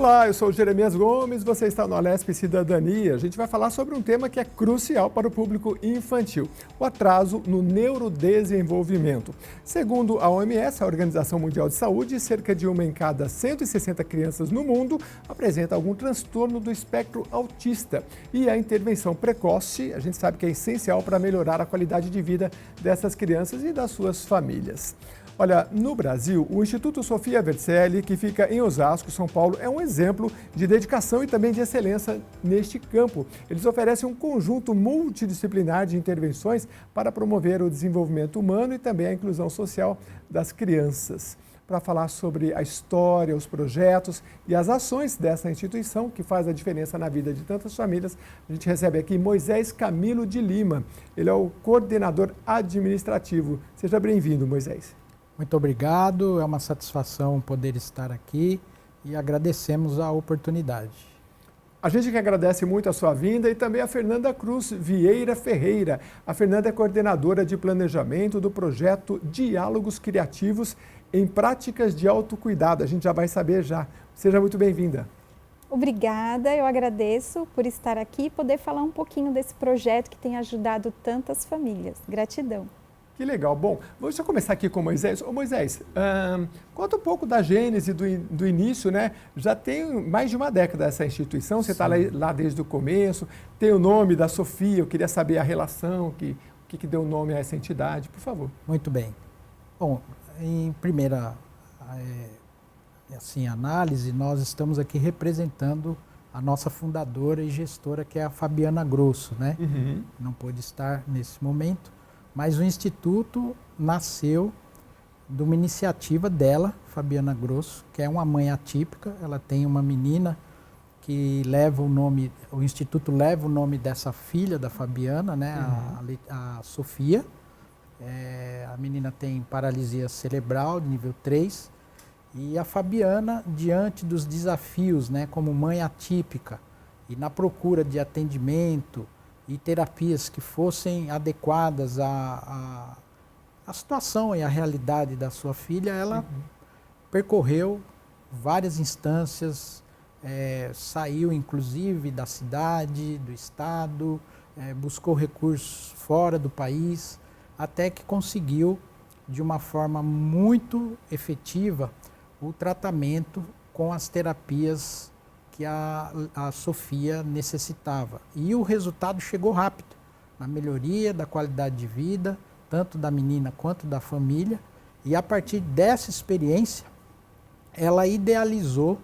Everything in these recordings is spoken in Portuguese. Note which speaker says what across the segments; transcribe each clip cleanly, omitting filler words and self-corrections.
Speaker 1: Olá, eu sou o Jeremias Gomes, você está no Alesp Cidadania. A gente vai falar sobre um tema que é crucial para o público infantil, o atraso no neurodesenvolvimento. Segundo a OMS, a Organização Mundial de Saúde, cerca de uma em cada 160 crianças no mundo apresenta algum transtorno do espectro autista. E a intervenção precoce, a gente sabe que é essencial para melhorar a qualidade de vida dessas crianças e das suas famílias. Olha, no Brasil, o Instituto Sofia Vercelli, que fica em Osasco, São Paulo, é um exemplo de dedicação e também de excelência neste campo. Eles oferecem um conjunto multidisciplinar de intervenções para promover o desenvolvimento humano e também a inclusão social das crianças. Para falar sobre a história, os projetos e as ações dessa instituição que faz a diferença na vida de tantas famílias, a gente recebe aqui Moisés Camilo de Lima. Ele é o coordenador administrativo. Seja bem-vindo, Moisés.
Speaker 2: Muito obrigado, é uma satisfação poder estar aqui e agradecemos a oportunidade.
Speaker 1: A gente que agradece muito a sua vinda e também a Fernanda Cruz Vieira Ferreira. A Fernanda é coordenadora de planejamento do projeto Diálogos Criativos em Práticas de Autocuidado. A gente já vai saber já. Seja muito bem-vinda.
Speaker 3: Obrigada, eu agradeço por estar aqui e poder falar um pouquinho desse projeto que tem ajudado tantas famílias. Gratidão.
Speaker 1: Que legal. Bom, deixa eu começar aqui com o Moisés. Ô Moisés, conta um pouco da gênese, do início, né? Já tem mais de uma década essa instituição, você está lá desde o começo, tem o nome da Sofia, eu queria saber a relação, o que deu nome a essa entidade, por favor.
Speaker 2: Muito bem. Bom, em primeira análise, nós estamos aqui representando a nossa fundadora e gestora, que é a Fabiana Grosso, né?
Speaker 1: Uhum.
Speaker 2: Não pôde estar nesse momento. Mas o Instituto nasceu de uma iniciativa dela, Fabiana Grosso, que é uma mãe atípica. Ela tem uma menina que leva o nome, o Instituto leva o nome dessa filha da Fabiana, né, a Sofia. A menina tem paralisia cerebral de nível 3. E a Fabiana, diante dos desafios, né, como mãe atípica e na procura de atendimento e terapias que fossem adequadas à situação e à realidade da sua filha, ela percorreu várias instâncias, saiu inclusive da cidade, do estado, buscou recursos fora do país, até que conseguiu, de uma forma muito efetiva, o tratamento com as terapias que a Sofia necessitava. E o resultado chegou rápido, na melhoria da qualidade de vida, tanto da menina quanto da família. E a partir dessa experiência, ela idealizou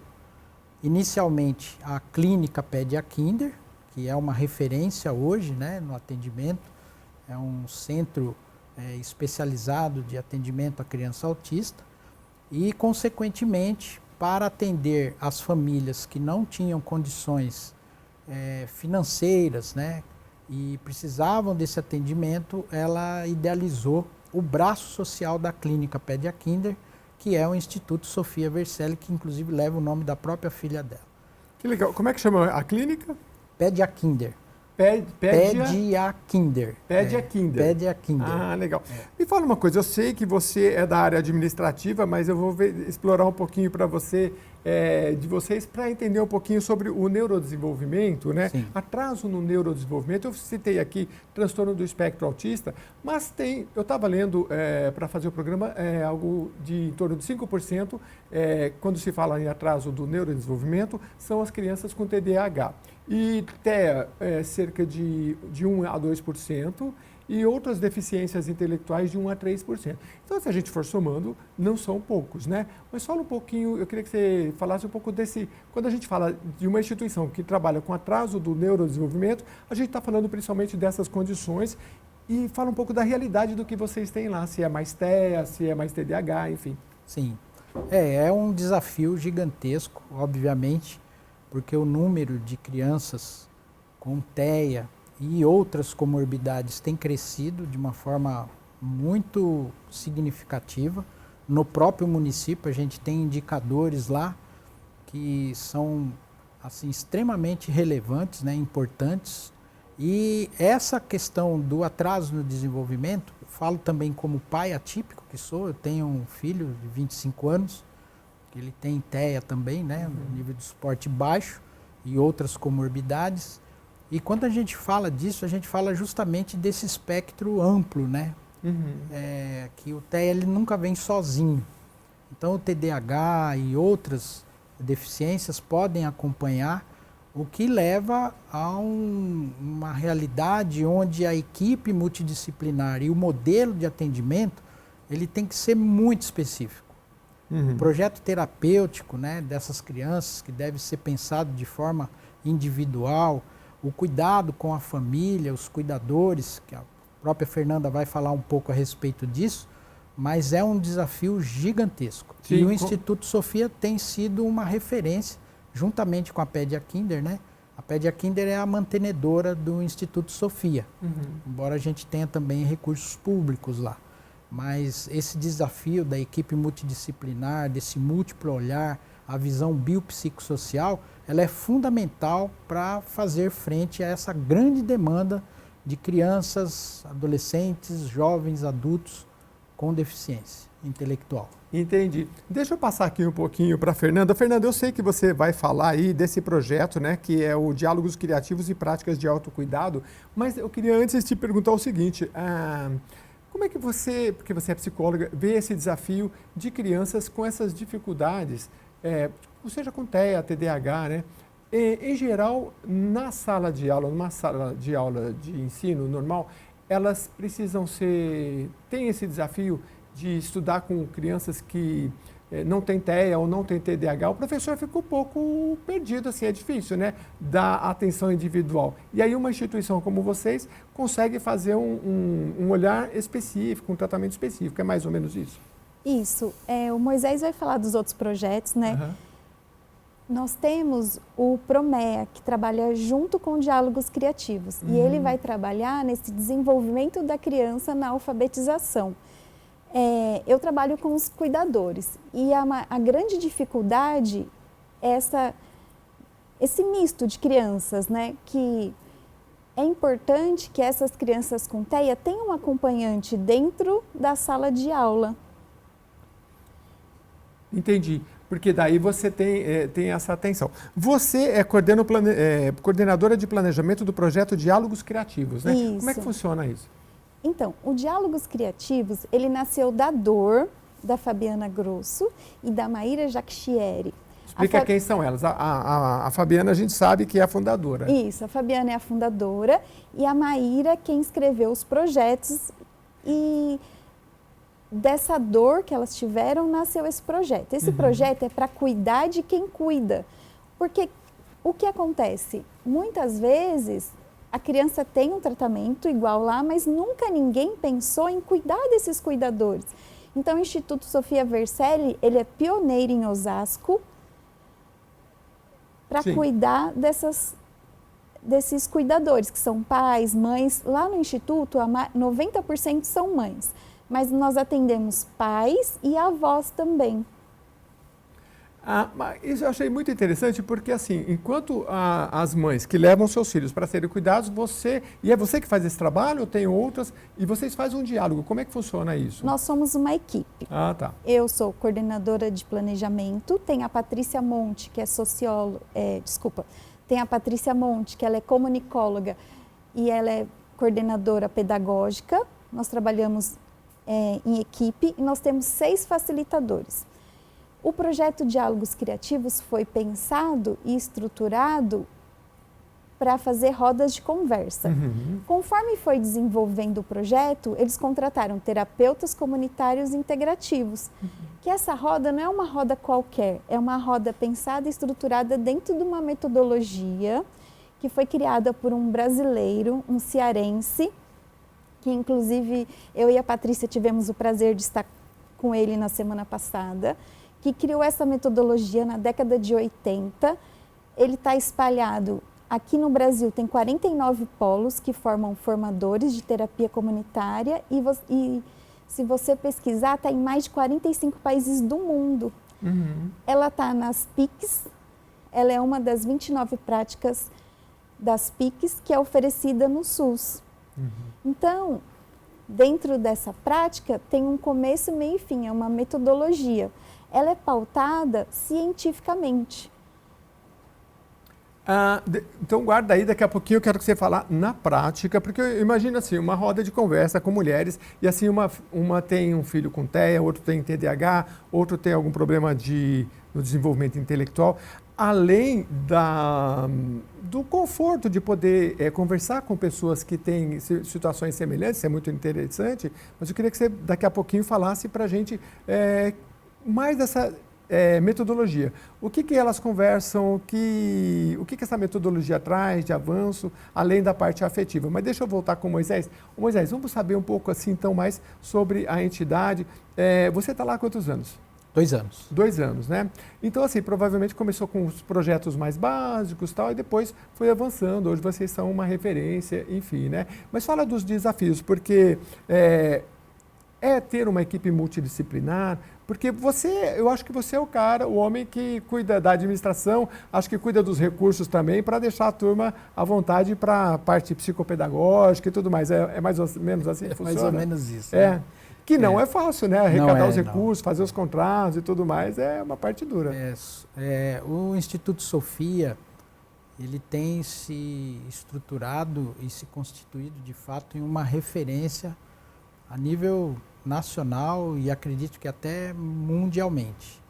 Speaker 2: inicialmente a clínica Pediakinder, que é uma referência hoje, né, no atendimento. É um centro especializado de atendimento à criança autista e, consequentemente, para atender as famílias que não tinham condições financeiras, né, e precisavam desse atendimento, ela idealizou o braço social da clínica Pediakinder, que é o Instituto Sofia Vercelli, que inclusive leva o nome da própria filha dela.
Speaker 1: Que legal. Como é que chama a clínica?
Speaker 2: Pediakinder.
Speaker 1: Pediakinder.
Speaker 2: Pediakinder.
Speaker 1: Ah, legal. Me fala uma coisa, eu sei que você é da área administrativa, mas eu vou explorar um pouquinho para você, de vocês, para entender um pouquinho sobre o neurodesenvolvimento, né?
Speaker 2: Sim.
Speaker 1: Atraso no neurodesenvolvimento. Eu citei aqui transtorno do espectro autista, mas eu estava lendo para fazer o programa algo de em torno de 5%, quando se fala em atraso do neurodesenvolvimento, são as crianças com TDAH. E TEA cerca de 1 a 2%, e outras deficiências intelectuais de 1 a 3%. Então, se a gente for somando, não são poucos, né? Mas fala um pouquinho, eu queria que você falasse um pouco desse... Quando a gente fala de uma instituição que trabalha com atraso do neurodesenvolvimento, a gente está falando principalmente dessas condições e fala um pouco da realidade do que vocês têm lá, se é mais TEA, se é mais TDAH, enfim.
Speaker 2: Sim, é um desafio gigantesco, obviamente, porque o número de crianças com TEA e outras comorbidades tem crescido de uma forma muito significativa. No próprio município a gente tem indicadores lá que são assim, extremamente relevantes, né, importantes. E essa questão do atraso no desenvolvimento, eu falo também como pai atípico que sou, eu tenho um filho de 25 anos, que ele tem TEA também, né, nível de suporte baixo e outras comorbidades. E quando a gente fala disso, a gente fala justamente desse espectro amplo, né? Que o TEA ele nunca vem sozinho. Então o TDAH e outras deficiências podem acompanhar, o que leva a uma realidade onde a equipe multidisciplinar e o modelo de atendimento ele tem que ser muito específico. O projeto terapêutico, né, dessas crianças, que deve ser pensado de forma individual, o cuidado com a família, os cuidadores, que a própria Fernanda vai falar um pouco a respeito disso, mas é um desafio gigantesco. Sim, e o Instituto Sofia tem sido uma referência, juntamente com a Pédia Kinder, né? A Pédia Kinder é a mantenedora do Instituto Sofia, embora a gente tenha também recursos públicos lá. Mas esse desafio da equipe multidisciplinar, desse múltiplo olhar, a visão biopsicossocial, ela é fundamental para fazer frente a essa grande demanda de crianças, adolescentes, jovens, adultos com deficiência intelectual.
Speaker 1: Entendi. Deixa eu passar aqui um pouquinho para a Fernanda. Fernanda, eu sei que você vai falar aí desse projeto, né, que é o Diálogos Criativos e Práticas de Autocuidado, mas eu queria antes te perguntar o seguinte, como é que você, porque você é psicóloga, vê esse desafio de crianças com essas dificuldades, ou seja, com TEA, TDAH, né? Em geral, na sala de aula, numa sala de aula de ensino normal, elas precisam tem esse desafio de estudar com crianças que não têm TEA ou não têm TDAH, o professor fica um pouco perdido, assim, é difícil, né, dar atenção individual. E aí uma instituição como vocês consegue fazer um olhar específico, um tratamento específico, é mais ou menos isso?
Speaker 3: Isso. O Moisés vai falar dos outros projetos, né? Nós temos o Promea, que trabalha junto com Diálogos Criativos, e ele vai trabalhar nesse desenvolvimento da criança na alfabetização. Eu trabalho com os cuidadores e a grande dificuldade é esse misto de crianças, né? Que é importante que essas crianças com TEA tenham um acompanhante dentro da sala de aula.
Speaker 1: Entendi, porque daí você tem essa atenção. Você é coordenadora de planejamento do projeto Diálogos Criativos, né?
Speaker 3: Isso.
Speaker 1: Como é que funciona isso?
Speaker 3: Então, o Diálogos Criativos, ele nasceu da dor da Fabiana Grosso e da Maíra Jacchieri.
Speaker 1: Explica quem são elas. A Fabiana a gente sabe que é a fundadora.
Speaker 3: Isso, a Fabiana é a fundadora e a Maíra quem escreveu os projetos, e dessa dor que elas tiveram nasceu esse projeto. Esse projeto é para cuidar de quem cuida, porque o que acontece? Muitas vezes a criança tem um tratamento igual lá, mas nunca ninguém pensou em cuidar desses cuidadores. Então, o Instituto Sofia Vercelli, ele é pioneiro em Osasco para cuidar desses cuidadores, que são pais, mães. Lá no Instituto, 90% são mães, mas nós atendemos pais e avós também.
Speaker 1: Isso eu achei muito interessante porque, assim, enquanto as mães que levam seus filhos para serem cuidados, é você que faz esse trabalho ou tem outras, e vocês fazem um diálogo, como é que funciona isso?
Speaker 3: Nós somos uma equipe.
Speaker 1: Tá.
Speaker 3: Eu sou coordenadora de planejamento, tem a Patrícia Monte, que é tem a Patrícia Monte, que ela é comunicóloga e ela é coordenadora pedagógica. Nós trabalhamos em equipe e nós temos 6 facilitadores. O projeto Diálogos Criativos foi pensado e estruturado para fazer rodas de conversa. Conforme foi desenvolvendo o projeto, eles contrataram terapeutas comunitários integrativos, que essa roda não é uma roda qualquer, é uma roda pensada e estruturada dentro de uma metodologia que foi criada por um brasileiro, um cearense, que inclusive eu e a Patrícia tivemos o prazer de estar com ele na semana passada, que criou essa metodologia na década de 80. Ele está espalhado aqui no Brasil, tem 49 polos que formam formadores de terapia comunitária e se você pesquisar, está em mais de 45 países do mundo. Ela está nas PICs, ela é uma das 29 práticas das PICs que é oferecida no SUS. Então, dentro dessa prática, tem um começo, meio e fim, é uma metodologia. ela é pautada cientificamente.
Speaker 1: Então guarda aí, daqui a pouquinho eu quero que você fale na prática, porque imagina assim, uma roda de conversa com mulheres, e assim uma tem um filho com TEA, outro tem TDAH, outro tem algum problema no desenvolvimento intelectual, além do conforto de poder conversar com pessoas que têm situações semelhantes, isso é muito interessante, mas eu queria que você daqui a pouquinho falasse para a gente mais dessa metodologia. O que elas conversam, o que essa metodologia traz de avanço, além da parte afetiva. Mas deixa eu voltar com o Moisés. Moisés, vamos saber um pouco assim, então, mais sobre a entidade. Você está lá há quantos anos?
Speaker 2: 2 anos.
Speaker 1: 2 anos, né? Então, assim, provavelmente começou com os projetos mais básicos e tal, e depois foi avançando. Hoje vocês são uma referência, enfim, né? Mas fala dos desafios, porque ter uma equipe multidisciplinar, porque eu acho que você é o homem que cuida da administração, acho que cuida dos recursos também, para deixar a turma à vontade para a parte psicopedagógica e tudo mais. É mais ou menos assim que funciona?
Speaker 2: Mais ou menos isso.
Speaker 1: Né? Que não é fácil, né? Arrecadar os recursos,
Speaker 2: não.
Speaker 1: fazer os contratos e tudo mais, é uma parte dura.
Speaker 2: O Instituto Sofia, ele tem se estruturado e se constituído, de fato, em uma referência a nível nacional e acredito que até mundialmente.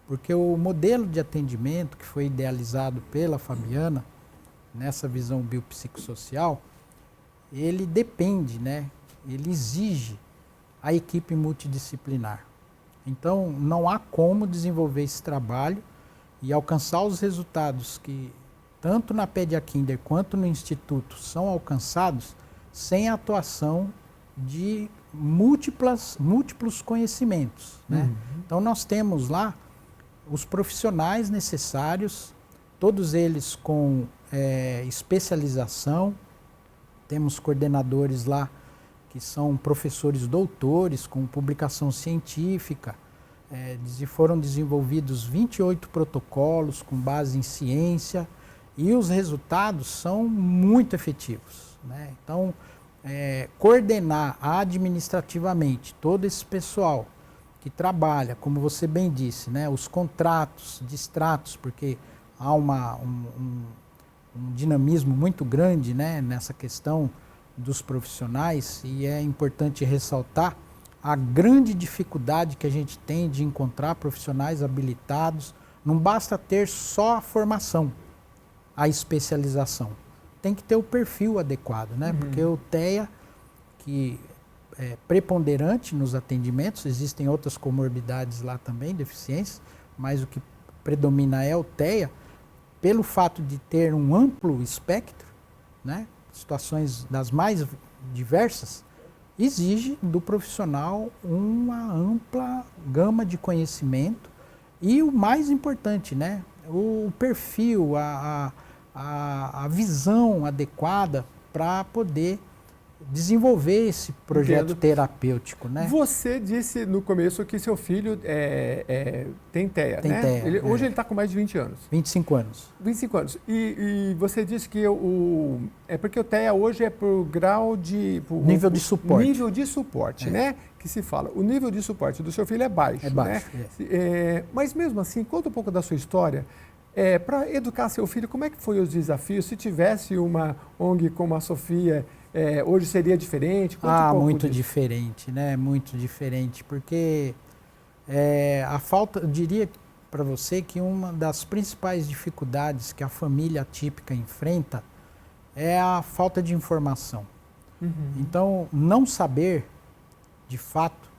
Speaker 2: Porque o modelo de atendimento que foi idealizado pela Fabiana, nessa visão biopsicossocial, ele depende, né? Ele exige a equipe multidisciplinar. Então, não há como desenvolver esse trabalho e alcançar os resultados que, tanto na Pediakinder quanto no Instituto, são alcançados sem a atuação de múltiplos conhecimentos. Né? Então, nós temos lá os profissionais necessários, todos eles com especialização. Temos coordenadores lá que são professores doutores com publicação científica. Foram desenvolvidos 28 protocolos com base em ciência e os resultados são muito efetivos. Né? Então, coordenar administrativamente todo esse pessoal que trabalha, como você bem disse, né, os contratos, distratos, porque há um dinamismo muito grande, né, nessa questão dos profissionais, e é importante ressaltar a grande dificuldade que a gente tem de encontrar profissionais habilitados. Não basta ter só a formação, a especialização. Tem que ter o perfil adequado, né? Porque o TEA, que é preponderante nos atendimentos, existem outras comorbidades lá também, deficiências, mas o que predomina é o TEA, pelo fato de ter um amplo espectro, né? Situações das mais diversas, exige do profissional uma ampla gama de conhecimento e o mais importante, né? O perfil, a visão adequada para poder desenvolver esse projeto terapêutico, né?
Speaker 1: Você disse no começo que seu filho tem TEA,
Speaker 2: tem
Speaker 1: né?
Speaker 2: TEA,
Speaker 1: hoje ele está com mais de 20 anos.
Speaker 2: 25 anos.
Speaker 1: 25 anos. E você disse que é porque o TEA hoje é por grau de...
Speaker 2: nível de suporte.
Speaker 1: Nível de suporte, né? Que se fala. O nível de suporte do seu filho é baixo, né? Mas mesmo assim, conta um pouco da sua história. Para educar seu filho, como é que foi os desafios? Se tivesse uma ONG como a Sofia, hoje seria diferente?
Speaker 2: Muito diferente, né? Muito diferente, porque a falta, eu diria para você que uma das principais dificuldades que a família atípica enfrenta é a falta de informação. Então, não saber, de fato,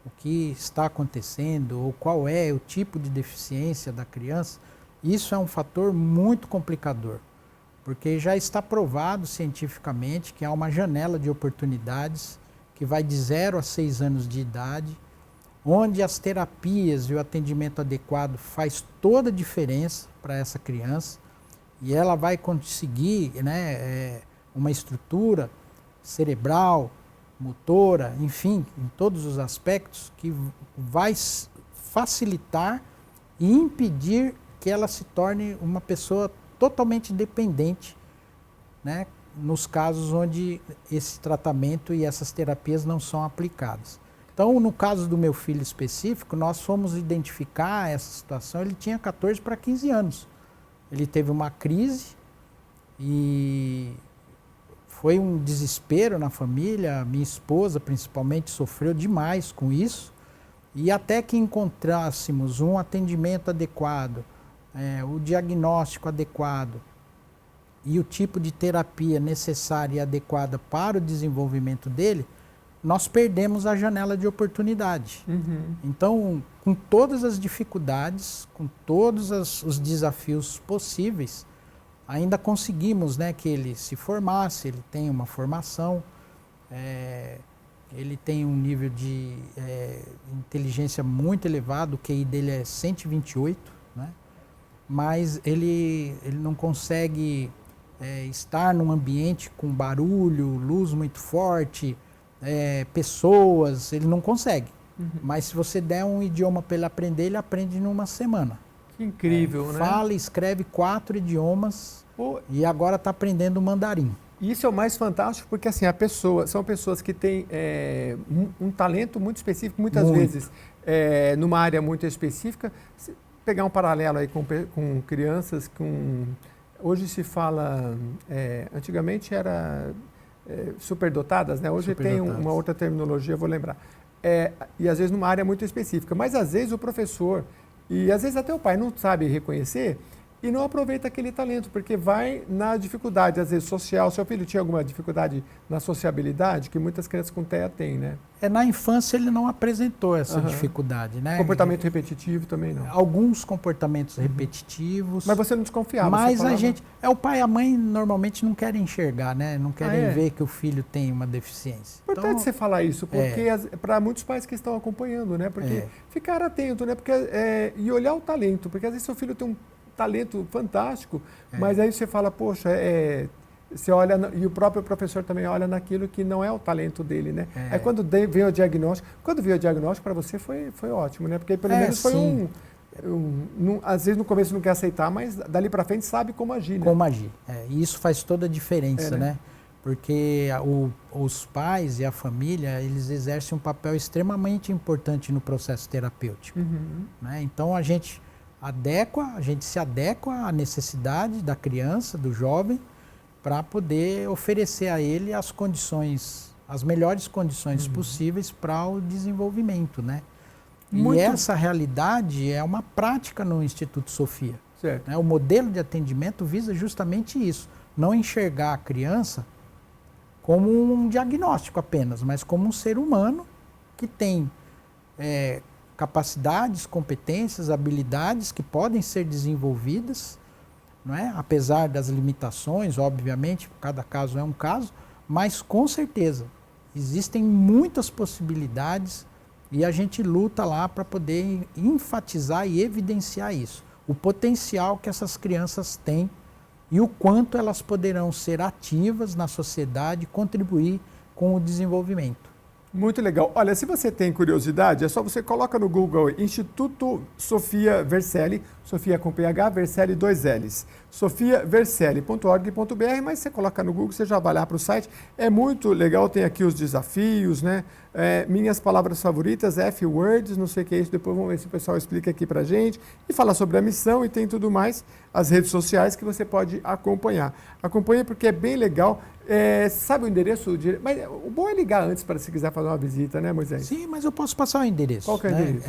Speaker 2: o que está acontecendo ou qual é o tipo de deficiência da criança, isso é um fator muito complicador, porque já está provado cientificamente que há uma janela de oportunidades que vai de 0 a 6 anos de idade, onde as terapias e o atendimento adequado faz toda a diferença para essa criança e ela vai conseguir, né, uma estrutura cerebral, motora, enfim, em todos os aspectos que vai facilitar e impedir que ela se torne uma pessoa totalmente dependente, né, nos casos onde esse tratamento e essas terapias não são aplicadas. Então, no caso do meu filho específico, nós fomos identificar essa situação, ele tinha 14 para 15 anos. Ele teve uma crise e foi um desespero na família, minha esposa principalmente sofreu demais com isso. E até que encontrássemos um atendimento adequado, o diagnóstico adequado e o tipo de terapia necessária e adequada para o desenvolvimento dele, nós perdemos a janela de oportunidade. Então, com todas as dificuldades, com todos os desafios possíveis, ainda conseguimos, né, que ele se formasse, ele tem uma formação, ele tem um nível de inteligência muito elevado, o QI dele é 128, né? Mas ele não consegue estar num ambiente com barulho, luz muito forte, pessoas, ele não consegue. Mas se você der um idioma para ele aprender, ele aprende numa semana.
Speaker 1: Que incrível, né?
Speaker 2: Fala e escreve 4 idiomas e agora está aprendendo mandarim.
Speaker 1: Isso é o mais fantástico, porque assim, são pessoas que têm um talento muito específico, muitas vezes numa área muito específica. Se pegar um paralelo aí com crianças, hoje se fala, antigamente era superdotadas, né? Hoje tem uma outra terminologia, vou lembrar. E às vezes numa área muito específica, mas às vezes o professor e às vezes até o pai não sabe reconhecer e não aproveita aquele talento, porque vai na dificuldade, às vezes, social. Seu filho tinha alguma dificuldade na sociabilidade, que muitas crianças com TEA têm, né?
Speaker 2: Na infância ele não apresentou essa dificuldade, né?
Speaker 1: Comportamento repetitivo também não?
Speaker 2: Alguns comportamentos repetitivos.
Speaker 1: Mas você não desconfiava?
Speaker 2: Mas a gente... o pai e a mãe normalmente não querem enxergar, né? Não querem ver que o filho tem uma deficiência.
Speaker 1: Importante então, você falar isso, porque para muitos pais que estão acompanhando, né? Porque ficar atento, né? Porque, e olhar o talento, porque às vezes seu filho tem um talento fantástico, mas aí você fala, poxa, você olha, e o próprio professor também olha naquilo que não é o talento dele, né? Aí quando veio o diagnóstico, para você foi ótimo, né? Porque pelo menos foi às vezes no começo não quer aceitar, mas dali para frente sabe como agir, né?
Speaker 2: Como agir, e isso faz toda a diferença, né? Porque os pais e a família, eles exercem um papel extremamente importante no processo terapêutico, né? Então a gente se adequa à necessidade da criança, do jovem, para poder oferecer a ele as melhores condições possíveis para o desenvolvimento, né? E essa realidade é uma prática no Instituto Sophia.
Speaker 1: Certo.
Speaker 2: Né? O modelo de atendimento visa justamente isso, não enxergar a criança como um diagnóstico apenas, mas como um ser humano que tem capacidades, competências, habilidades que podem ser desenvolvidas, não é? Apesar das limitações, obviamente, cada caso é um caso, mas com certeza existem muitas possibilidades e a gente luta lá para poder enfatizar e evidenciar isso. O potencial que essas crianças têm e o quanto elas poderão ser ativas na sociedade e contribuir com o desenvolvimento.
Speaker 1: Muito legal. Olha, se você tem curiosidade, é só você coloca no Google Instituto Sophia Vercelli, Sophia com PH, Vercelli 2 L's, sophiavercelli.org.br, mas você coloca no Google, você já vai lá para o site. É muito legal, tem aqui os desafios, né? Minhas palavras favoritas, F-words, não sei o que é isso, depois vamos ver se o pessoal explica aqui para gente. E fala sobre a missão e tem tudo mais, as redes sociais que você pode acompanhar. Acompanhe porque é bem legal. Sabe o endereço? Mas o bom é ligar antes para se quiser fazer uma visita, né, Moisés?
Speaker 2: Sim, mas eu posso passar o endereço.
Speaker 1: Qual que é o endereço?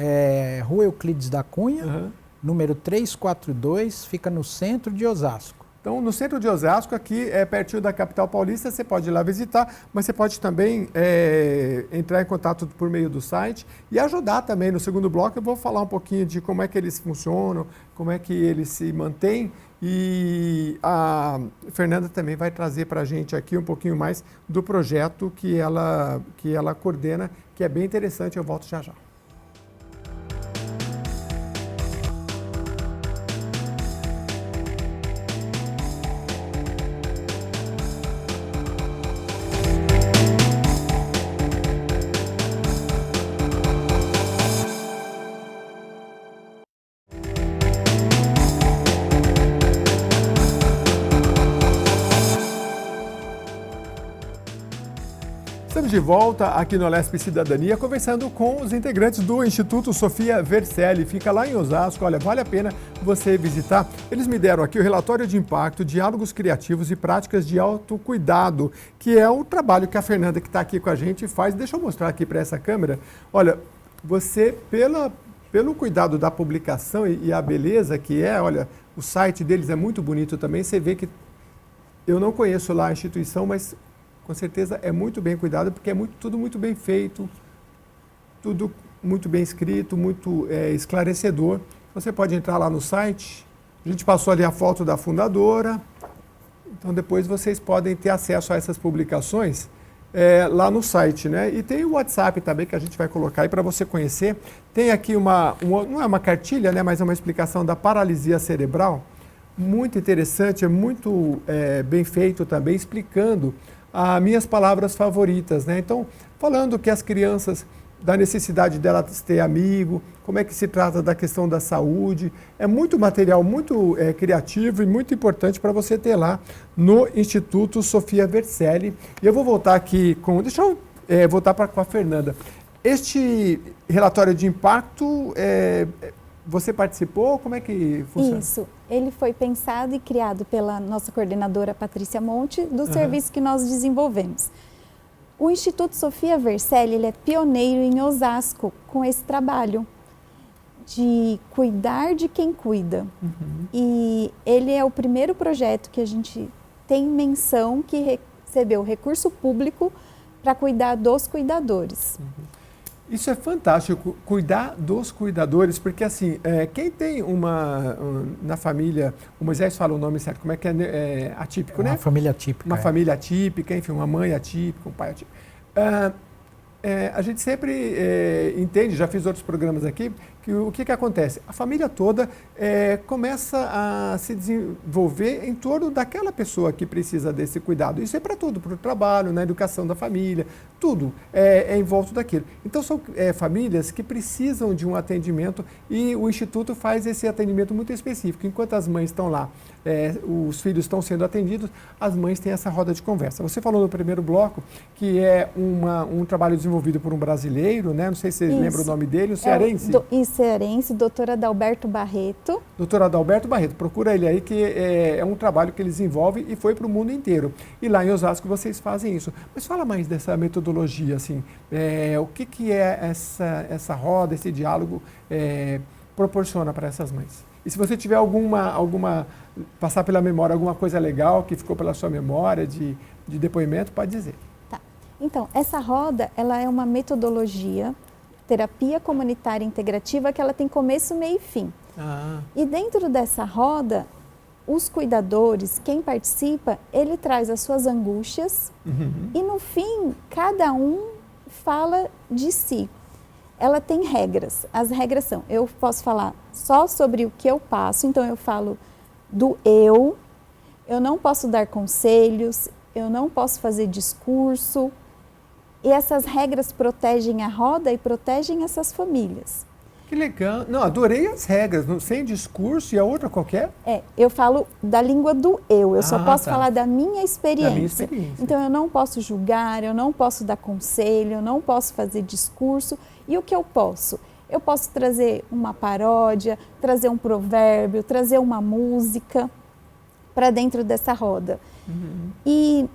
Speaker 2: Rua Euclides da Cunha, número 342, fica no centro de Osasco.
Speaker 1: Então, no centro de Osasco, aqui pertinho da capital paulista, você pode ir lá visitar, mas você pode também entrar em contato por meio do site e ajudar também. No segundo bloco eu vou falar um pouquinho de como é que eles funcionam, como é que eles se mantêm, e a Fernanda também vai trazer para a gente aqui um pouquinho mais do projeto que ela coordena, que é bem interessante. Eu volto já já. Estamos de volta aqui no Alesp Cidadania, conversando com os integrantes do Instituto Sofia Vercelli. Fica lá em Osasco, olha, vale a pena você visitar. Eles me deram aqui o relatório de impacto, diálogos criativos e práticas de autocuidado, que é o trabalho que a Fernanda, que está aqui com a gente, faz. Deixa eu mostrar aqui para essa câmera. Olha, você, pelo cuidado da publicação e a beleza que é, olha, o site deles é muito bonito também. Você vê que eu não conheço lá a instituição, mas com certeza é muito bem cuidado, porque é tudo muito bem feito, tudo muito bem escrito, muito esclarecedor. Você pode entrar lá no site, a gente passou ali a foto da fundadora, então depois vocês podem ter acesso a essas publicações lá no site, né? E tem o WhatsApp também que a gente vai colocar aí para você conhecer. Tem aqui não é uma cartilha, né, mas é uma explicação da paralisia cerebral, muito interessante, é muito bem feito também, explicando as minhas palavras favoritas, né? Então, falando que as crianças, da necessidade delas ter amigo, como é que se trata da questão da saúde, é muito material, muito criativo e muito importante para você ter lá no Instituto Sofia Vercelli. E eu vou voltar aqui deixa eu voltar com a Fernanda. Este relatório de impacto, você participou? Como é que funciona?
Speaker 3: Isso. Ele foi pensado e criado pela nossa coordenadora Patrícia Monte, do serviço que nós desenvolvemos. O Instituto Sofia Vercelli, ele é pioneiro em Osasco com esse trabalho de cuidar de quem cuida. E ele é o primeiro projeto que a gente tem menção que recebeu recurso público para cuidar dos cuidadores.
Speaker 1: Isso é fantástico, cuidar dos cuidadores, porque assim, quem tem na família, o Moisés fala o nome certo, como é que é atípico, né?
Speaker 2: Uma família atípica.
Speaker 1: Uma família atípica, enfim, uma mãe atípica, um pai atípico. A gente sempre entende, já fiz outros programas aqui, que o que acontece? A família toda começa a se desenvolver em torno daquela pessoa que precisa desse cuidado. Isso é para tudo, para o trabalho, na educação da família, tudo é em volta daquilo. Então, são famílias que precisam de um atendimento e o Instituto faz esse atendimento muito específico. Enquanto as mães estão lá, os filhos estão sendo atendidos, as mães têm essa roda de conversa. Você falou no primeiro bloco que é um trabalho desenvolvido por um brasileiro, né? Não sei se você lembra o nome dele, o cearense?
Speaker 3: Cearense, doutor Adalberto Barreto.
Speaker 1: Doutor Adalberto Barreto, procura ele aí, que é um trabalho que ele desenvolve e foi para o mundo inteiro. E lá em Osasco vocês fazem isso. Mas fala mais dessa metodologia, assim, o que essa roda, esse diálogo proporciona para essas mães? E se você tiver passar pela memória alguma coisa legal que ficou pela sua memória de depoimento, pode dizer.
Speaker 3: Tá. Então, essa roda, ela é uma metodologia, terapia comunitária integrativa, que ela tem começo, meio e fim. E dentro dessa roda, os cuidadores, quem participa, ele traz as suas angústias e no fim, cada um fala de si. Ela tem regras. As regras são, eu posso falar só sobre o que eu passo, então eu falo do eu não posso dar conselhos, eu não posso fazer discurso. E essas regras protegem a roda e protegem essas famílias.
Speaker 1: Que legal. Não, adorei as regras, sem discurso e a outra qualquer?
Speaker 3: Eu falo da língua do eu só posso falar da minha experiência.
Speaker 1: Da minha experiência.
Speaker 3: Então, eu não posso julgar, eu não posso dar conselho, eu não posso fazer discurso. E o que eu posso? Eu posso trazer uma paródia, trazer um provérbio, trazer uma música para dentro dessa roda. E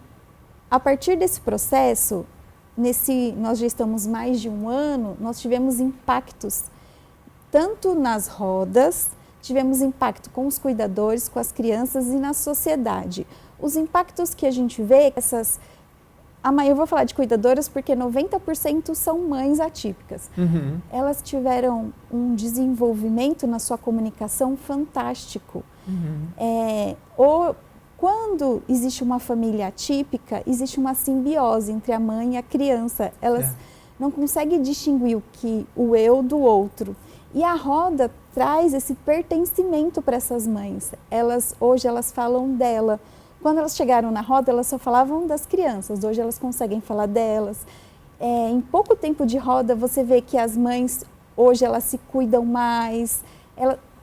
Speaker 3: a partir desse processo, nós já estamos mais de um ano, nós tivemos impactos tanto nas rodas, tivemos impacto com os cuidadores, com as crianças e na sociedade. Os impactos que a gente vê, eu vou falar de cuidadoras porque 90% são mães atípicas. Elas tiveram um desenvolvimento na sua comunicação fantástico. Quando existe uma família atípica, existe uma simbiose entre a mãe e a criança. Elas não conseguem distinguir o eu do outro. E a roda traz esse pertencimento para essas mães. Hoje elas falam dela. Quando elas chegaram na roda, elas só falavam das crianças. Hoje elas conseguem falar delas. Em pouco tempo de roda, você vê que as mães, hoje elas se cuidam mais.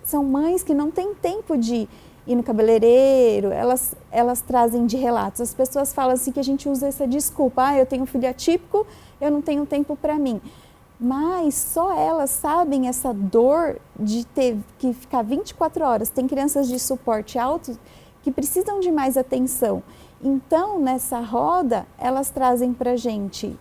Speaker 3: São mães que não têm tempo de ir no cabeleireiro, elas trazem de relatos. As pessoas falam assim que a gente usa essa desculpa, eu tenho um filho atípico, eu não tenho tempo para mim. Mas só elas sabem essa dor de ter que ficar 24 horas. Tem crianças de suporte alto que precisam de mais atenção. Então, nessa roda, elas trazem para a gente,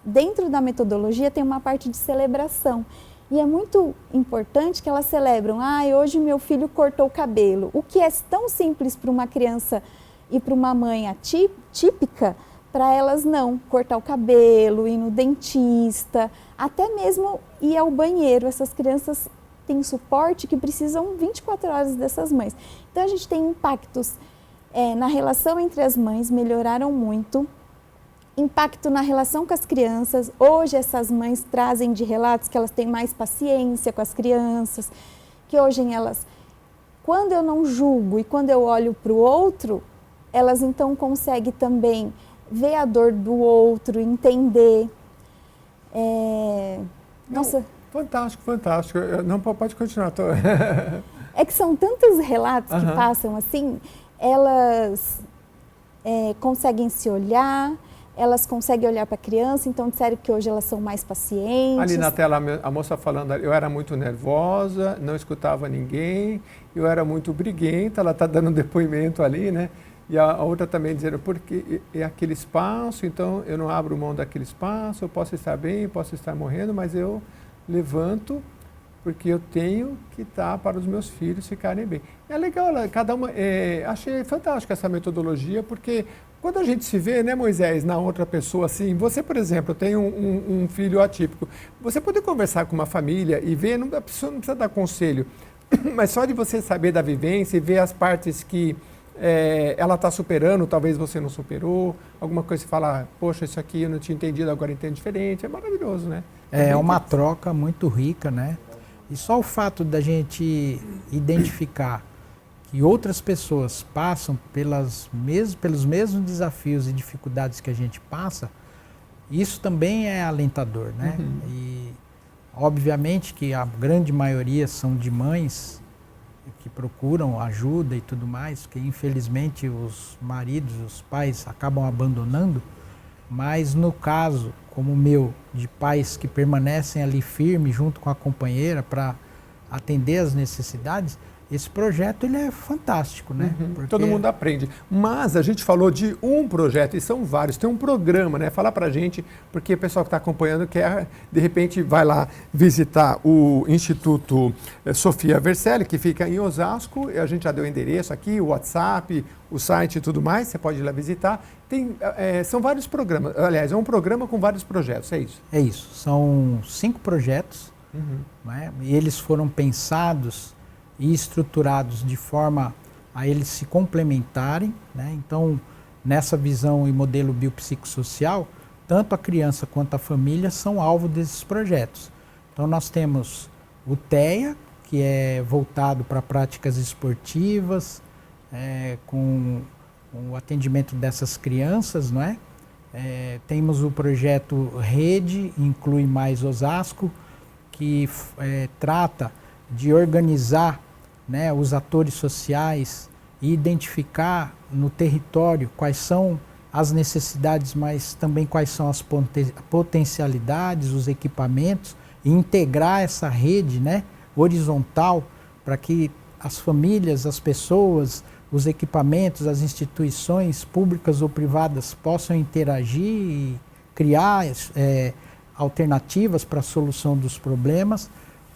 Speaker 3: dentro da metodologia tem uma parte de celebração. E é muito importante que elas celebram, hoje meu filho cortou o cabelo. O que é tão simples para uma criança e para uma mãe atípica, para elas não, cortar o cabelo, ir no dentista, até mesmo ir ao banheiro. Essas crianças têm suporte que precisam 24 horas dessas mães. Então a gente tem impactos na relação entre as mães, melhoraram muito. Impacto na relação com as crianças. Hoje essas mães trazem de relatos que elas têm mais paciência com as crianças, que hoje elas, quando eu não julgo e quando eu olho para o outro, elas então conseguem também ver a dor do outro, entender. Nossa.
Speaker 1: Fantástico, fantástico. Não, pode continuar.
Speaker 3: É que são tantos relatos que passam assim, elas conseguem se olhar, elas conseguem olhar para a criança, então disseram que hoje elas são mais pacientes. Ali
Speaker 1: na tela, a moça falando, eu era muito nervosa, não escutava ninguém, eu era muito briguenta, ela está dando um depoimento ali, né? E a outra também dizendo, porque é aquele espaço, então eu não abro mão daquele espaço, eu posso estar bem, posso estar morrendo, mas eu levanto porque eu tenho que estar para os meus filhos ficarem bem. É legal, cada uma, achei fantástica essa metodologia, porque quando a gente se vê, né, Moisés, na outra pessoa assim, você, por exemplo, tem um filho atípico, você poder conversar com uma família e ver, a pessoa não precisa dar conselho, mas só de você saber da vivência e ver as partes que ela está superando, talvez você não superou, alguma coisa que você fala, poxa, isso aqui eu não tinha entendido, agora entendo diferente, é maravilhoso, né?
Speaker 2: É uma troca muito rica, né? E só o fato da gente identificar que outras pessoas passam pelos mesmos desafios e dificuldades que a gente passa, isso também é alentador, né? E obviamente que a grande maioria são de mães que procuram ajuda e tudo mais, que infelizmente os maridos, os pais acabam abandonando, mas no caso, como o meu, de pais que permanecem ali firmes junto com a companheira para atender as necessidades, esse projeto ele é fantástico, né?
Speaker 1: Porque todo mundo aprende. Mas a gente falou de um projeto, e são vários, tem um programa, né? Fala pra gente, porque o pessoal que está acompanhando quer, de repente, vai lá visitar o Instituto Sofia Vercelli, que fica em Osasco, a gente já deu o endereço aqui, o WhatsApp, o site e tudo mais, você pode ir lá visitar. São vários programas, aliás, é um programa com vários projetos, é isso?
Speaker 2: É isso, são 5 projetos, né? E eles foram pensados e estruturados de forma a eles se complementarem, né? Então, nessa visão e modelo biopsicossocial, tanto a criança quanto a família são alvo desses projetos. Então, nós temos o TEA, que é voltado para práticas esportivas, com o atendimento dessas crianças, não é? Temos o projeto Rede, inclui mais Osasco, que trata de organizar, né, os atores sociais e identificar no território quais são as necessidades, mas também quais são as potencialidades, os equipamentos, e integrar essa rede, né, horizontal para que as famílias, as pessoas, os equipamentos, as instituições públicas ou privadas possam interagir e criar alternativas para a solução dos problemas.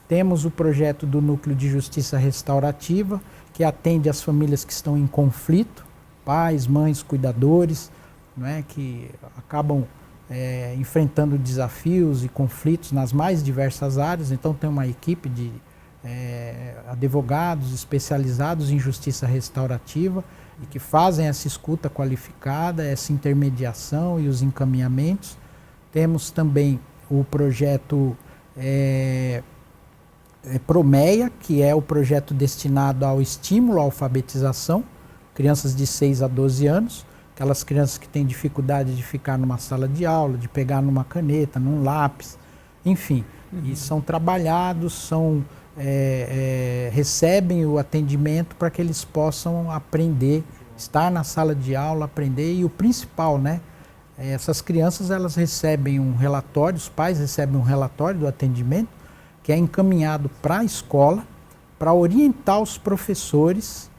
Speaker 2: Temos o projeto do Núcleo de Justiça Restaurativa, que atende as famílias que estão em conflito, pais, mães, cuidadores, né, que acabam enfrentando desafios e conflitos nas mais diversas áreas. Então tem uma equipe de advogados especializados em justiça restaurativa e que fazem essa escuta qualificada, essa intermediação e os encaminhamentos. Temos também o projeto Promeia, que é o projeto destinado ao estímulo à alfabetização, crianças de 6 a 12 anos, aquelas crianças que têm dificuldade de ficar numa sala de aula, de pegar numa caneta, num lápis, enfim. E são trabalhados, são recebem o atendimento para que eles possam aprender, estar na sala de aula, aprender. E o principal, né? Essas crianças, elas recebem um relatório, os pais recebem um relatório do atendimento, que é encaminhado para a escola, para orientar os professores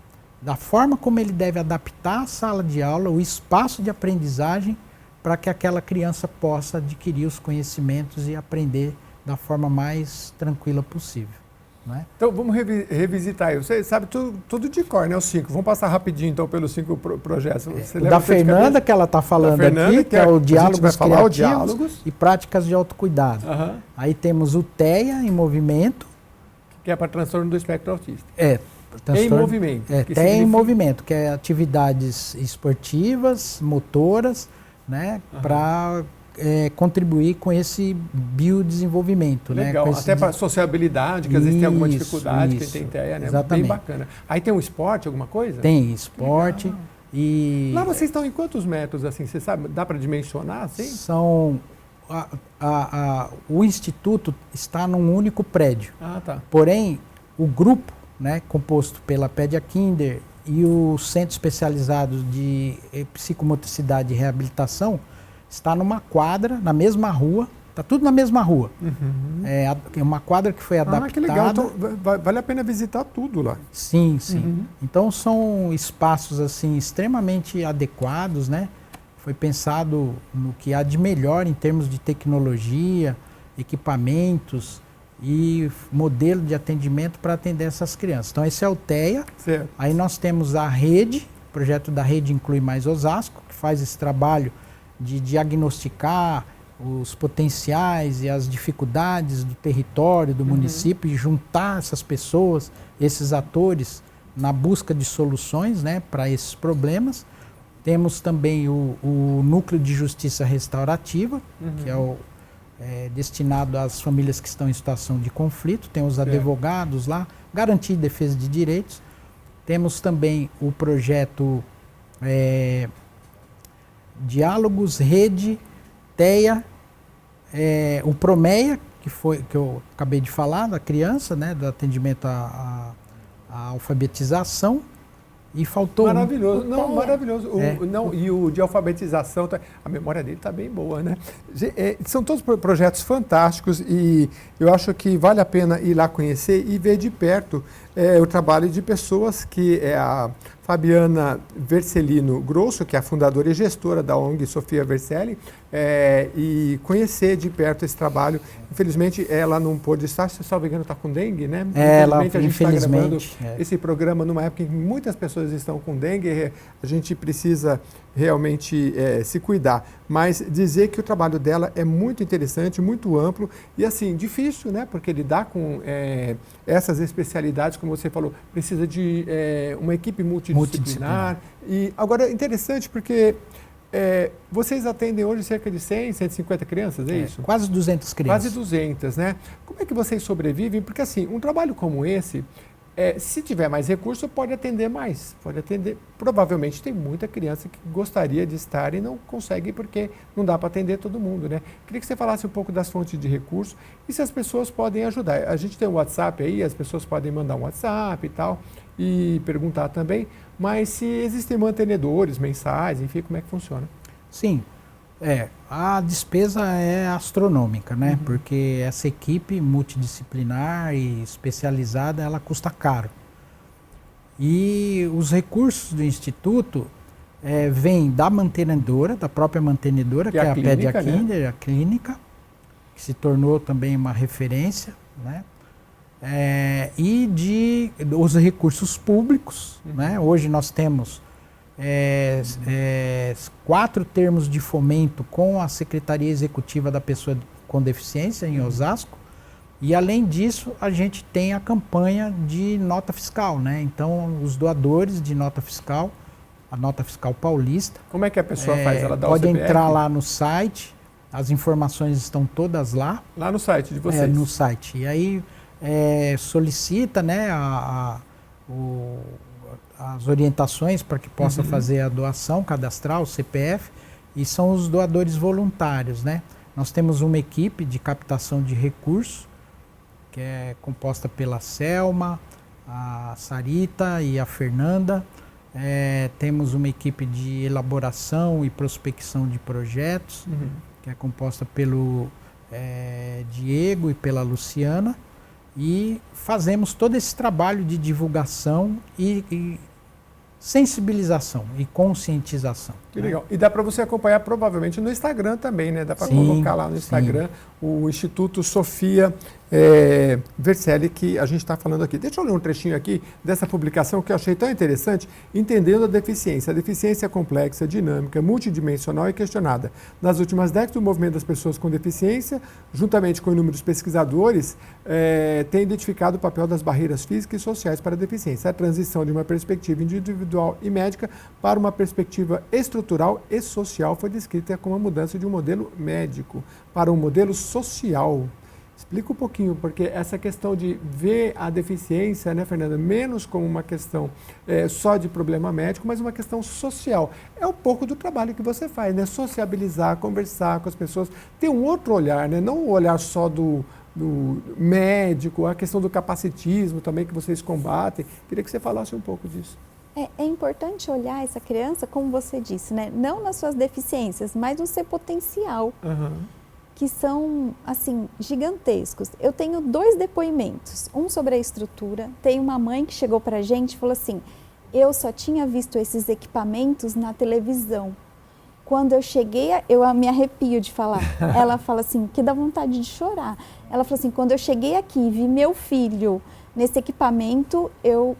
Speaker 2: da forma como ele deve adaptar a sala de aula, o espaço de aprendizagem, para que aquela criança possa adquirir os conhecimentos e aprender da forma mais tranquila possível. Né?
Speaker 1: Então, vamos revisitar aí. Você sabe tudo de cor, né? Os 5. Vamos passar rapidinho, então, pelos 5 projetos.
Speaker 2: O da Fernanda, que ela está falando aqui, que é o Diálogos Criativos e Práticas de Autocuidado. Aí temos o TEA em movimento.
Speaker 1: Que é para transtorno do espectro autista.
Speaker 2: Em
Speaker 1: movimento.
Speaker 2: TEA em movimento, que é atividades esportivas, motoras, né? Para contribuir com esse biodesenvolvimento.
Speaker 1: Legal, né? Até para sociabilidade, que às vezes tem alguma dificuldade, quem tem TEA, né?
Speaker 2: Exatamente.
Speaker 1: Bem bacana. Aí tem um esporte, alguma coisa?
Speaker 2: Tem esporte. E
Speaker 1: lá vocês estão em quantos metros, assim, você sabe? Dá para dimensionar, assim?
Speaker 2: São... o Instituto está num único prédio.
Speaker 1: Tá.
Speaker 2: Porém, o grupo, né, composto pela Pédia Kinder e o Centro Especializado de Psicomotricidade e Reabilitação, está numa quadra, na mesma rua, está tudo na mesma rua. É uma quadra que foi adaptada.
Speaker 1: Que legal, então vale a pena visitar tudo lá.
Speaker 2: Sim. Então são espaços assim extremamente adequados, né? Foi pensado no que há de melhor em termos de tecnologia, equipamentos e modelo de atendimento para atender essas crianças. Então esse é o TEA.
Speaker 1: Certo.
Speaker 2: Aí nós temos a rede, o projeto da Rede Inclui Mais Osasco, que faz esse trabalho de diagnosticar os potenciais e as dificuldades do território, do município, e juntar essas pessoas, esses atores, na busca de soluções, né, para esses problemas. Temos também o Núcleo de Justiça Restaurativa, que é destinado às famílias que estão em situação de conflito. Tem os advogados lá, garantia e defesa de direitos. Temos também o projeto Diálogos, Rede, TEA, o PROMEA, que eu acabei de falar, da criança, né, do atendimento à alfabetização. E faltou
Speaker 1: maravilhoso, maravilhoso. E o de alfabetização, a memória dele está bem boa, né? São todos projetos fantásticos e eu acho que vale a pena ir lá conhecer e ver de perto o trabalho de pessoas que é a Fabiana Vercelino Grosso, que é a fundadora e gestora da ONG Sofia Vercelli, e conhecer de perto esse trabalho. Infelizmente, ela não pôde estar, se não me engano, está com dengue, né?
Speaker 2: Infelizmente,
Speaker 1: a gente está gravando esse programa numa época em que muitas pessoas estão com dengue, a gente precisa realmente se cuidar. Mas dizer que o trabalho dela é muito interessante, muito amplo e, assim, difícil, né? Porque lidar com essas especialidades, como você falou, precisa de uma equipe multidisciplinar. E agora, interessante porque vocês atendem hoje cerca de 100, 150 crianças, é isso?
Speaker 2: Quase 200 crianças.
Speaker 1: Quase 200, né? Como é que vocês sobrevivem? Porque, assim, um trabalho como esse, se tiver mais recurso, pode atender mais. Pode atender. Provavelmente tem muita criança que gostaria de estar e não consegue porque não dá para atender todo mundo, né? Queria que você falasse um pouco das fontes de recurso e se as pessoas podem ajudar. A gente tem um WhatsApp aí, as pessoas podem mandar um WhatsApp e tal e perguntar também, mas se existem mantenedores mensais, enfim, como é que funciona?
Speaker 2: Sim. A despesa é astronômica, né? Porque essa equipe multidisciplinar e especializada, ela custa caro. E os recursos do Instituto vêm da mantenedora, da própria mantenedora, que é a Pédia Kinder, a clínica, que se tornou também uma referência, né? E os recursos públicos, né? Hoje nós temos 4 termos de fomento com a Secretaria Executiva da Pessoa com Deficiência em Osasco e além disso a gente tem a campanha de nota fiscal, né? Então os doadores de nota fiscal, a nota fiscal paulista.
Speaker 1: Como é que a pessoa faz? Ela dá
Speaker 2: pode
Speaker 1: o CPF? Entrar
Speaker 2: lá no site, as informações estão todas lá.
Speaker 1: Lá no site de vocês?
Speaker 2: No site. E aí solicita, né, as orientações para que possa fazer a doação, cadastrar o CPF, e são os doadores voluntários, né? Nós temos uma equipe de captação de recursos que é composta pela Selma, a Sarita e a Fernanda. Temos uma equipe de elaboração e prospecção de projetos, que é composta pelo Diego e pela Luciana. E fazemos todo esse trabalho de divulgação e sensibilização e conscientização.
Speaker 1: Que legal. E dá para você acompanhar provavelmente no Instagram também, né? Dá para colocar lá no Instagram o Instituto Sofia Vercelli, que a gente está falando aqui. Deixa eu ler um trechinho aqui dessa publicação que eu achei tão interessante, entendendo a deficiência. A deficiência é complexa, dinâmica, multidimensional e questionada. Nas últimas décadas, o movimento das pessoas com deficiência, juntamente com inúmeros pesquisadores, tem identificado o papel das barreiras físicas e sociais para a deficiência. A transição de uma perspectiva individual e médica para uma perspectiva estrutural e social foi descrita como a mudança de um modelo médico para um modelo social. Explica um pouquinho, porque essa questão de ver a deficiência, né, Fernanda, menos como uma questão só de problema médico, mas uma questão social. É um pouco do trabalho que você faz, né? Sociabilizar, conversar com as pessoas, ter um outro olhar, né? Não o olhar só do médico, a questão do capacitismo também que vocês combatem. Queria que você falasse um pouco disso.
Speaker 3: É importante olhar essa criança, como você disse, né? Não nas suas deficiências, mas no seu potencial. Que são, assim, gigantescos. Eu tenho 2 depoimentos, um sobre a estrutura. Tem uma mãe que chegou para a gente e falou assim, eu só tinha visto esses equipamentos na televisão. Quando eu cheguei, eu me arrepio de falar. Ela fala assim, que dá vontade de chorar. Ela falou assim, quando eu cheguei aqui e vi meu filho nesse equipamento,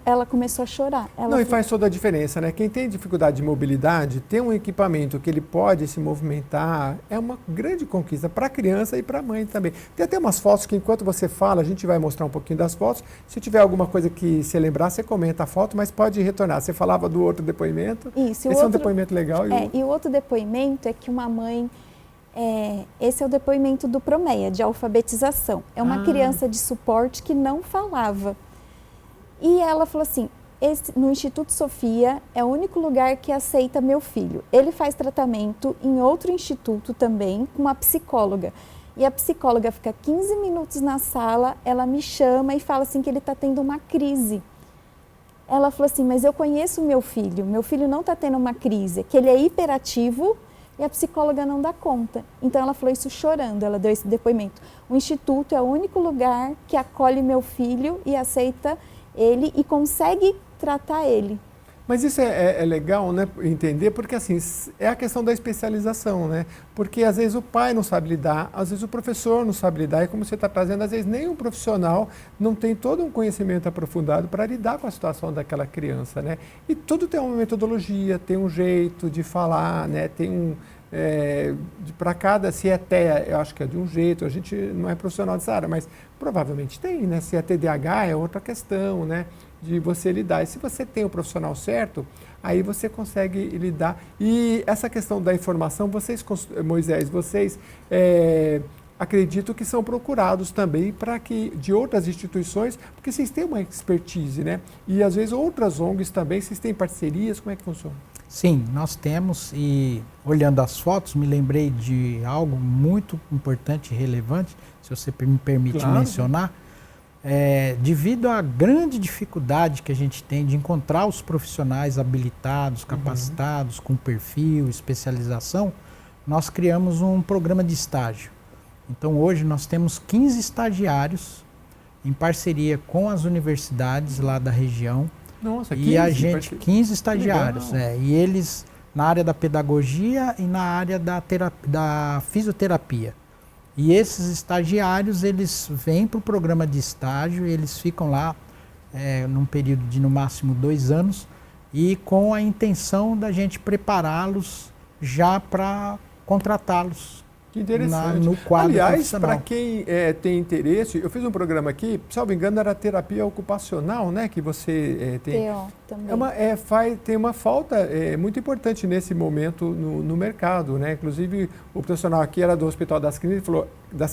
Speaker 3: ela começou a chorar.
Speaker 1: E faz toda a diferença, né? Quem tem dificuldade de mobilidade, tem um equipamento que ele pode se movimentar, é uma grande conquista para a criança e para a mãe também. Tem até umas fotos que enquanto você fala, a gente vai mostrar um pouquinho das fotos. Se tiver alguma coisa que você lembrar, você comenta a foto, mas pode retornar. Você falava do outro depoimento.
Speaker 3: Isso.
Speaker 1: Esse é um depoimento legal.
Speaker 3: E o outro depoimento é que uma mãe... esse é o depoimento do Promeia, de alfabetização. É uma criança de suporte que não falava. E ela falou assim, no Instituto Sofia é o único lugar que aceita meu filho. Ele faz tratamento em outro instituto também, com uma psicóloga. E a psicóloga fica 15 minutos na sala, ela me chama e fala assim que ele está tendo uma crise. Ela falou assim, mas eu conheço meu filho não está tendo uma crise, que ele é hiperativo, e a psicóloga não dá conta. Então ela falou isso chorando, ela deu esse depoimento. O Instituto é o único lugar que acolhe meu filho e aceita ele e consegue tratar ele.
Speaker 1: Mas isso é legal, né, entender, porque assim, é a questão da especialização, né? Porque às vezes o pai não sabe lidar, às vezes o professor não sabe lidar, e como você está trazendo, às vezes nenhum profissional não tem todo um conhecimento aprofundado para lidar com a situação daquela criança, né? E tudo tem uma metodologia, tem um jeito de falar, né? Tem para cada, se é TEA, eu acho que é de um jeito, a gente não é profissional dessa área, mas provavelmente tem, né? Se é TDAH é outra questão, né? De você lidar. E se você tem o profissional certo, aí você consegue lidar. E essa questão da informação, vocês, Moisés, vocês acredito que são procurados também de outras instituições, porque vocês têm uma expertise, né? E às vezes outras ONGs também, vocês têm parcerias, como é que funciona?
Speaker 2: Sim, nós temos, e olhando as fotos, me lembrei de algo muito importante e relevante, se você me permite mencionar. Devido à grande dificuldade que a gente tem de encontrar os profissionais habilitados, capacitados, com perfil, especialização, nós criamos um programa de estágio. Então hoje nós temos 15 estagiários em parceria com as universidades lá da região.
Speaker 1: Nossa,
Speaker 2: 15 estagiários. E eles na área da pedagogia e na área da fisioterapia. E esses estagiários, eles vêm para o programa de estágio, eles ficam lá num período de no máximo 2 anos, e com a intenção da gente prepará-los já para contratá-los.
Speaker 1: Que interessante.
Speaker 2: No quadro
Speaker 1: Aliás, para quem tem interesse, eu fiz um programa aqui, se não me engano, era terapia ocupacional, né? Que você tem.
Speaker 3: Também.
Speaker 1: Tem uma falta muito importante nesse momento no mercado, né? Inclusive, o profissional aqui era do Hospital das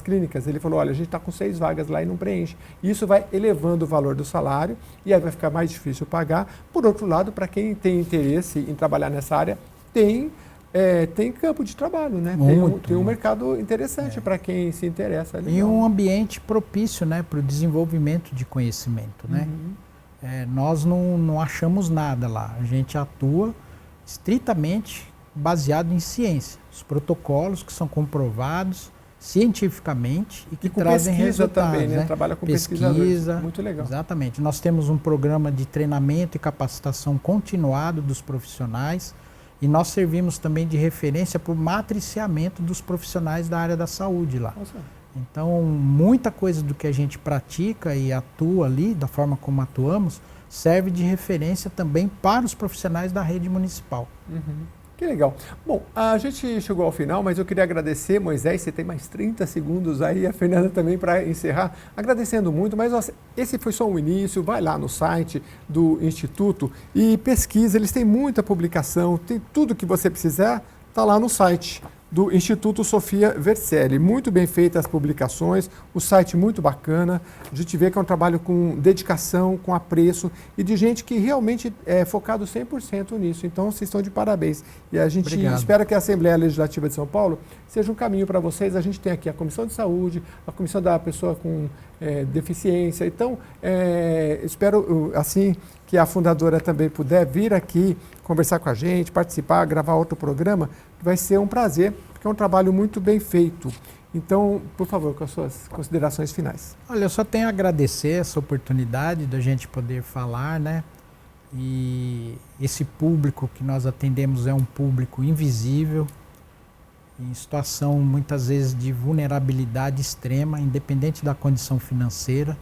Speaker 1: Clínicas, ele falou, olha, a gente está com 6 vagas lá e não preenche. Isso vai elevando o valor do salário e aí vai ficar mais difícil pagar. Por outro lado, para quem tem interesse em trabalhar nessa área, tem tem campo de trabalho, né? Tem um mercado interessante para quem se interessa.
Speaker 2: E um ambiente propício, né, para o desenvolvimento de conhecimento, né? Nós não achamos nada lá, a gente atua estritamente baseado em ciência. Os protocolos que são comprovados cientificamente e que trazem resultados.
Speaker 1: Também, né?
Speaker 2: Né?
Speaker 1: Trabalha com
Speaker 2: pesquisa.
Speaker 1: Muito legal.
Speaker 2: Exatamente. Nós temos um programa de treinamento e capacitação continuado dos profissionais e nós servimos também de referência para o matriciamento dos profissionais da área da saúde lá.
Speaker 1: Nossa.
Speaker 2: Então, muita coisa do que a gente pratica e atua ali, da forma como atuamos, serve de referência também para os profissionais da rede municipal.
Speaker 1: Que legal. Bom, a gente chegou ao final, mas eu queria agradecer, Moisés, você tem mais 30 segundos aí, a Fernanda também para encerrar, agradecendo muito, mas esse foi só um início, vai lá no site do Instituto e pesquisa, eles têm muita publicação, tem tudo que você precisar, está lá no site do Instituto Sofia Vercelli. Muito bem feitas as publicações, o site muito bacana. A gente vê que é um trabalho com dedicação, com apreço e de gente que realmente é focado 100% nisso. Então, vocês estão de parabéns. E a gente espera que a Assembleia Legislativa de São Paulo seja um caminho para vocês. A gente tem aqui a Comissão de Saúde, a Comissão da Pessoa com Deficiência. Então, espero, assim, que a fundadora também puder vir aqui conversar com a gente, participar, gravar outro programa, que vai ser um prazer, porque é um trabalho muito bem feito. Então, por favor, com as suas considerações finais.
Speaker 2: Olha, eu só tenho a agradecer essa oportunidade da gente poder falar, né? E esse público que nós atendemos é um público invisível, em situação muitas vezes de vulnerabilidade extrema, independente da condição financeira.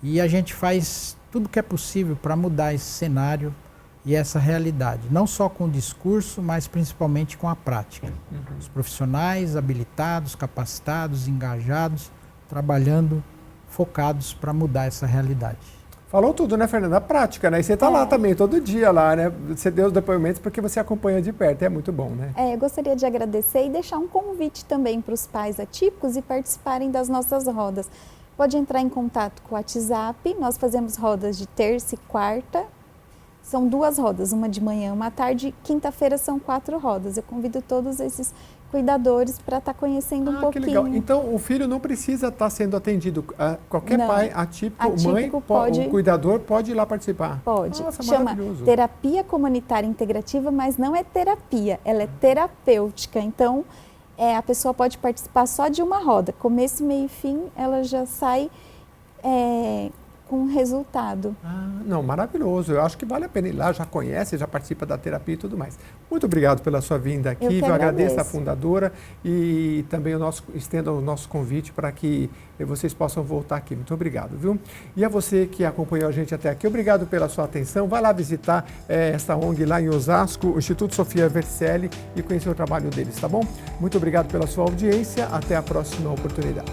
Speaker 2: E a gente faz tudo o que é possível para mudar esse cenário e essa realidade, não só com o discurso, mas principalmente com a prática. Os profissionais habilitados, capacitados, engajados, trabalhando, focados para mudar essa realidade.
Speaker 1: Falou tudo, né, Fernanda? A prática, né? E você está lá também, todo dia lá, né? Você deu os depoimentos porque você acompanha de perto, é muito bom, né?
Speaker 3: Eu gostaria de agradecer e deixar um convite também para os pais atípicos e participarem das nossas rodas. Pode entrar em contato com o WhatsApp, nós fazemos rodas de terça e quarta, são 2 rodas, uma de manhã, uma à tarde, quinta-feira são 4 rodas. Eu convido todos esses cuidadores para estar conhecendo um pouquinho.
Speaker 1: Que legal. Então, o filho não precisa estar sendo atendido. Qualquer pai atípico, mãe, o cuidador pode ir lá participar.
Speaker 3: Pode.
Speaker 1: Nossa,
Speaker 3: chama terapia comunitária integrativa, mas não é terapia, ela é terapêutica. Então, a pessoa pode participar só de uma roda. Começo, meio e fim, ela já sai com resultado.
Speaker 1: Não, maravilhoso. Eu acho que vale a pena ir lá, já conhece, já participa da terapia e tudo mais. Muito obrigado pela sua vinda aqui. Eu agradeço a fundadora e também estendo o nosso convite para que vocês possam voltar aqui. Muito obrigado, viu? E a você que acompanhou a gente até aqui, obrigado pela sua atenção. Vai lá visitar essa ONG lá em Osasco, o Instituto Sofia Vercelli, e conhecer o trabalho deles, tá bom? Muito obrigado pela sua audiência. Até a próxima oportunidade.